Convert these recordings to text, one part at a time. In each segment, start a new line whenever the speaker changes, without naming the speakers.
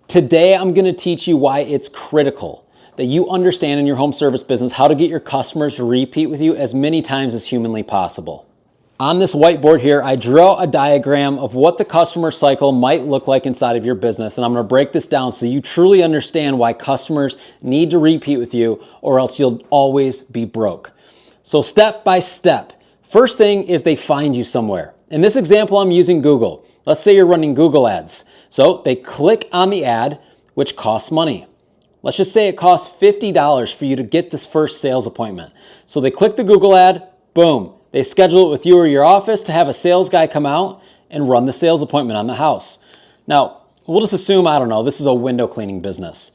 Today, I'm gonna teach you why it's critical that you understand in your home service business how to get your customers to repeat with you as many times as humanly possible. On this whiteboard here, I drew out a diagram of what the customer cycle might look like inside of your business, and I'm gonna break this down so you truly understand why customers need to repeat with you or else you'll always be broke. So step by step, first thing is they find you somewhere. In this example, I'm using Google. Let's say you're running Google ads. So they click on the ad, which costs money. Let's just say it costs $50 for you to get this first sales appointment. So they click the Google ad, boom. They schedule it with you or your office to have a sales guy come out and run the sales appointment on the house. Now, we'll just assume, I don't know, this is a window cleaning business.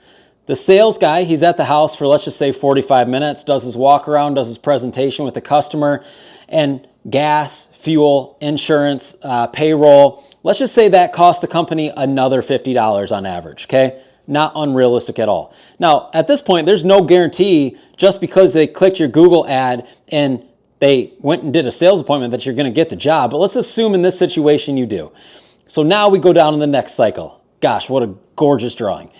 The sales guy, he's at the house for, let's just say 45 minutes, does his walk around, does his presentation with the customer, and gas, fuel, insurance, payroll. Let's just say that cost the company another $50 on average, okay? Not unrealistic at all. Now, at this point, there's no guarantee just because they clicked your Google ad and they went and did a sales appointment that you're gonna get the job, but let's assume in this situation you do. So now we go down to the next cycle. Gosh, what a gorgeous drawing.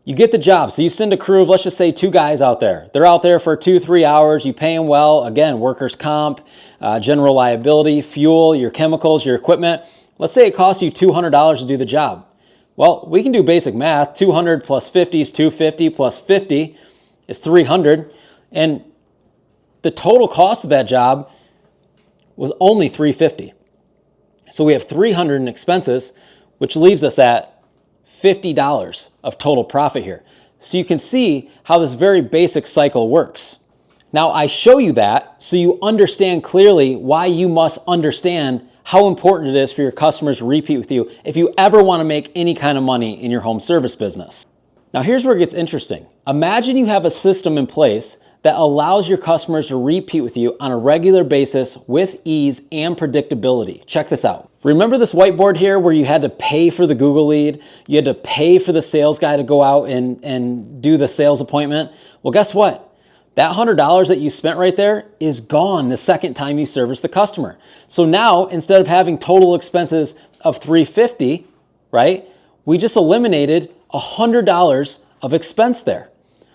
You get the job, so you send a crew of, let's just say 2 guys out there. They're out there for 2-3 hours, you pay them well, again, workers' comp, general liability, fuel, your chemicals, your equipment. Let's say it costs you $200 to do the job. Well, we can do basic math. 200 plus 50 is 250 plus 50 is 300. And the total cost of that job was only $350. So we have $300 in expenses, which leaves us at $50 of total profit here. So you can see how this very basic cycle works. Now I show you that so you understand clearly why you must understand how important it is for your customers to repeat with you if you ever want to make any kind of money in your home service business. Now here's where it gets interesting. Imagine you have a system in place that allows your customers to repeat with you on a regular basis with ease and predictability. Check this out. Remember this whiteboard here where you had to pay for the Google lead? You had to pay for the sales guy to go out and do the sales appointment? Well, guess what? That $100 that you spent right there is gone the second time you service the customer. So now, instead of having total expenses of $350, right, we just eliminated $100 of expense there.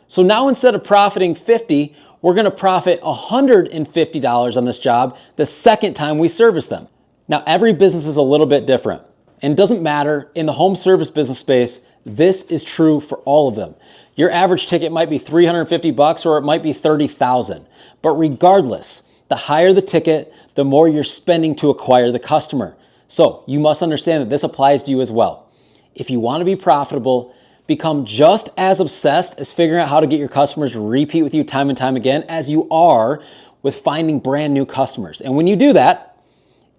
So now instead of profiting $50, we're gonna profit $150 on this job the second time we service them. Now, every business is a little bit different. And it doesn't matter, in the home service business space, this is true for all of them. Your average ticket might be $350 or it might be $30,000. But regardless, the higher the ticket, the more you're spending to acquire the customer. So you must understand that this applies to you as well. If you want to be profitable, become just as obsessed as figuring out how to get your customers to repeat with you time and time again as you are with finding brand new customers. And when you do that,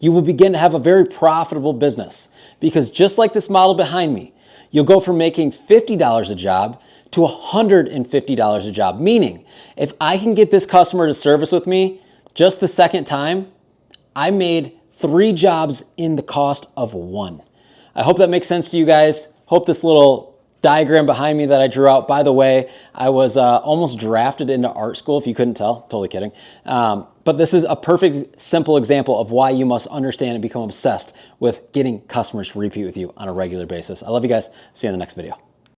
you will begin to have a very profitable business, because just like this model behind me, you'll go from making $50 a job to $150 a job. Meaning, if I can get this customer to service with me just the second time, I made 3 jobs in the cost of 1. I hope that makes sense to you guys. Hope this little diagram behind me that I drew out, by the way, I was almost drafted into art school, if you couldn't tell, totally kidding. But this is a perfect, simple example of why you must understand and become obsessed with getting customers to repeat with you on a regular basis. I love you guys. See you in the next video.